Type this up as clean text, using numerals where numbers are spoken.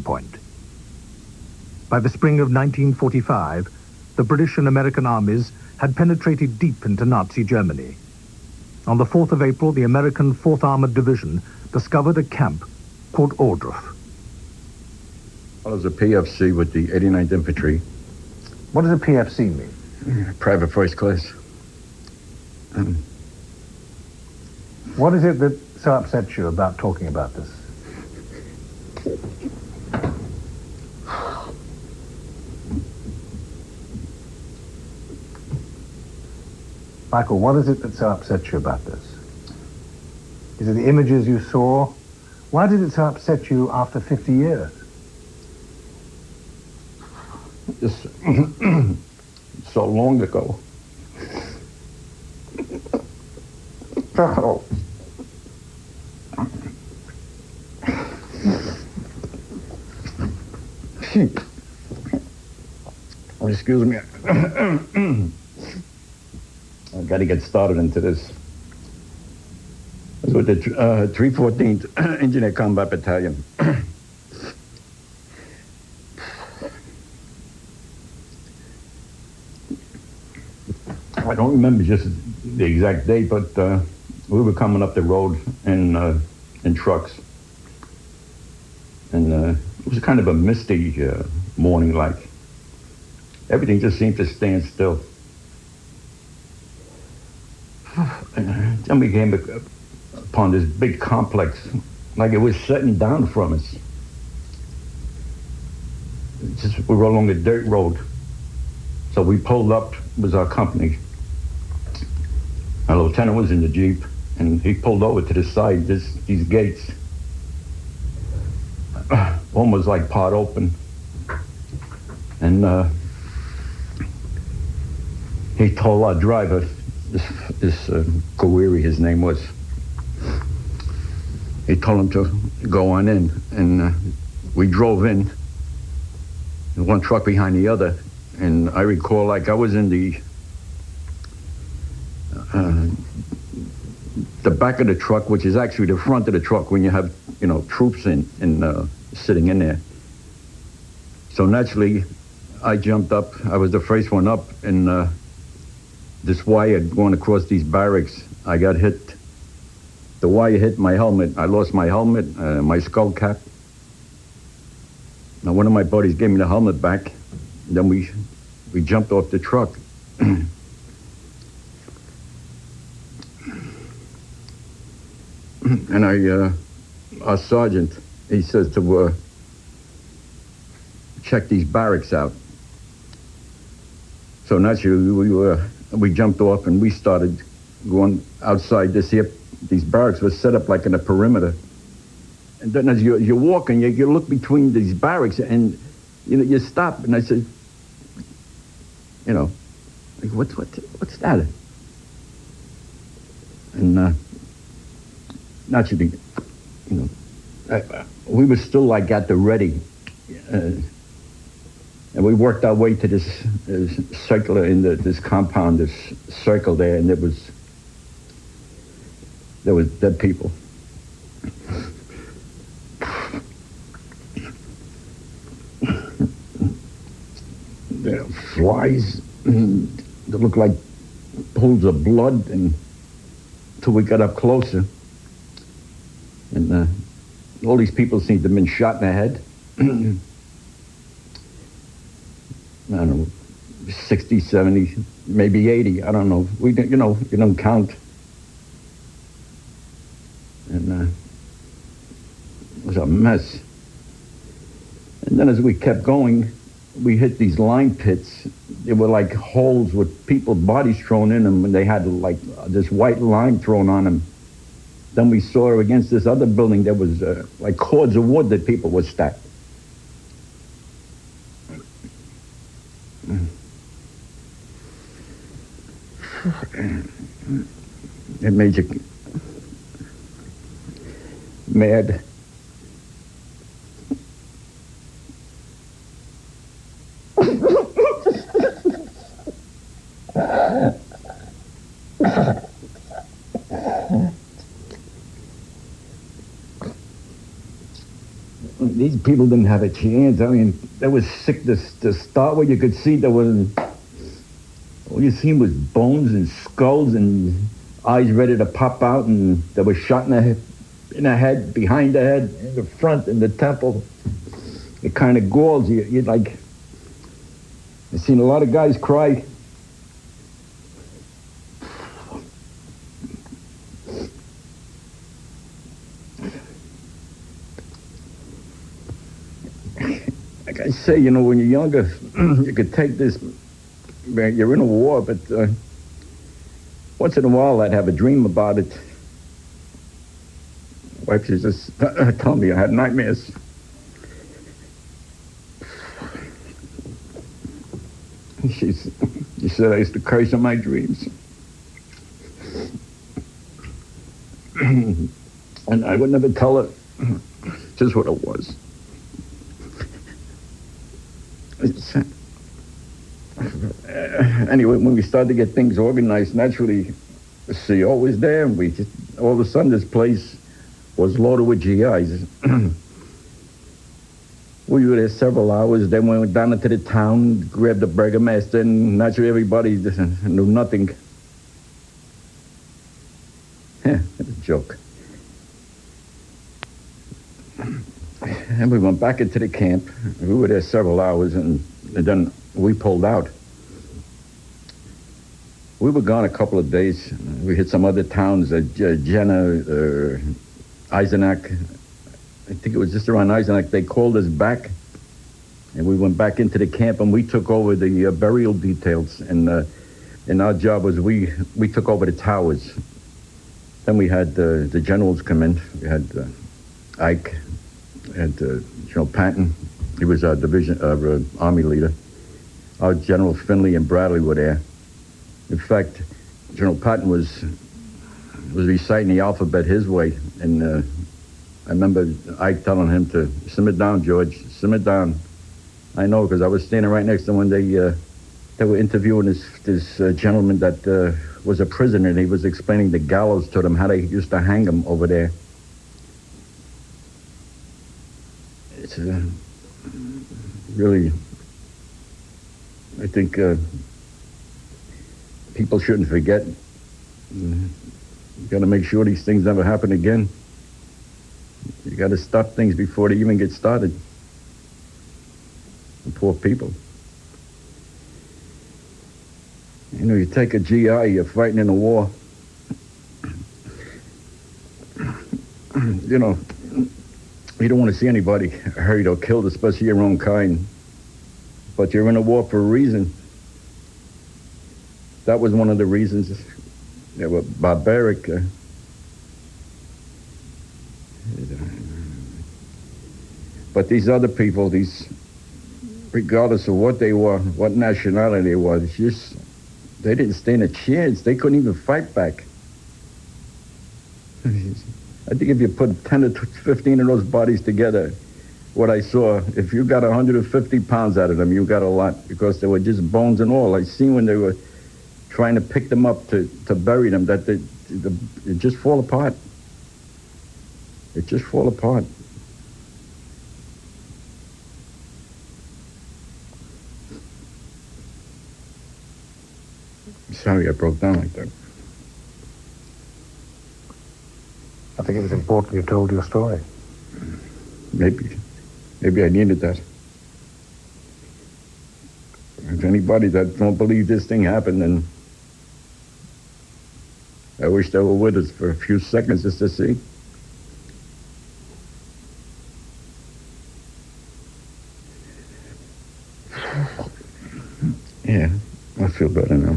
turning point. By the spring of 1945, the British and American armies had penetrated deep into Nazi Germany. On the 4th of April, the American 4th Armored Division discovered a camp called Ohrdruf. I was a PFC with the 89th Infantry. What does a PFC mean? Private First Class. What is it that so upsets you about talking about this? Michael, what is it that so upsets you about this? Is it the images you saw? Why did it so upset you after 50 years? Just so long ago. Oh. Excuse me. I've got to get started into this. I was with the 314th Engineer Combat Battalion. I don't remember just the exact date, but we were coming up the road in trucks. And it was kind of a misty morning, like. Everything just seemed to stand still. And then we came upon this big complex, like it was shutting down from us. We were along a dirt road. So we pulled up, was our company. Our lieutenant was in the Jeep, and he pulled over to the side, these gates. One was like part open. And he told our driver, this Kawiri, his name was, he told him to go on in. And we drove in, one truck behind the other. And I recall, like, I was in the back of the truck, which is actually the front of the truck when you have, troops sitting in there. So naturally, I jumped up. I was the first one up, and this wire going across these barracks, I got hit. The wire hit my helmet. I lost my helmet, my skull cap. Now, one of my buddies gave me the helmet back. Then we jumped off the truck. And our sergeant, he says to check these barracks out. So naturally, we jumped off and we started going outside this here. These barracks were set up like in a perimeter. And then as you're walking, you look between these barracks and you stop. And I said, like, what's that? And naturally, we were still like at the ready. And we worked our way to this circular in this compound, this circle there, and there was dead people. There were flies that looked like pools of blood, and until we got up closer, and all these people seemed to have been shot in the head. I don't know, 60, 70, maybe 80, I don't know. We didn't, you don't count. And it was a mess. And then as we kept going, we hit these lime pits. They were like holes with people's bodies thrown in them, and they had like this white lime thrown on them. Then we saw against this other building, there was like cords of wood that people were stacked. It made you mad. These people didn't have a chance. I mean, they were sick to start with. You could see there was... All you seen was bones and skulls and eyes ready to pop out, and they were shot in the head, behind the head, in the front, in the temple. It kind of galls you. You'd like... I've seen a lot of guys cry. Like I say, you know, when you're younger, you could take this... You're in a war, but once in a while I'd have a dream about it. My wife used to tell me I had nightmares. She said I used to curse in my dreams. And I would never tell her just what it was. Anyway, when we started to get things organized, naturally, the CO was there, and all of a sudden this place was loaded with GIs. We were there several hours. Then we went down into the town, grabbed the burgomaster, and naturally everybody knew nothing. That's a joke. And we went back into the camp. We were there several hours, and then we pulled out. We were gone a couple of days. We hit some other towns, Jena, Eisenach. I think it was just around Eisenach. They called us back, and we went back into the camp, and we took over the burial details. And our job was we took over the towers. Then we had the generals come in. We had Ike and General Patton. He was our division army leader. Our General Finley and Bradley were there. In fact, General Patton was reciting the alphabet his way, and I remember Ike telling him to simmer down, George, simmer down. I know, because I was standing right next to him when they were interviewing this gentleman that was a prisoner, and he was explaining the gallows to them, how they used to hang him over there. It's really, I think people shouldn't forget. You got to make sure these things never happen again. You got to stop things before they even get started. The poor people. You know, you take a GI, you're fighting in a war. You know, you don't want to see anybody hurt or killed, especially your own kind. But you're in a war for a reason. That was one of the reasons. They were barbaric. But these other people, regardless of what they were, what nationality they were, they didn't stand a chance. They couldn't even fight back. I think if you put 10 or 15 of those bodies together, what I saw, if you got 150 pounds out of them, you got a lot, because they were just bones and all. I seen when they were trying to pick them up to bury them, that it just fall apart. It just fall apart. Sorry I broke down like that. I think it was important you told your story. Maybe I needed that. If anybody that don't believe this thing happened, then I wish they were with us for a few seconds just to see. Yeah, I feel better now.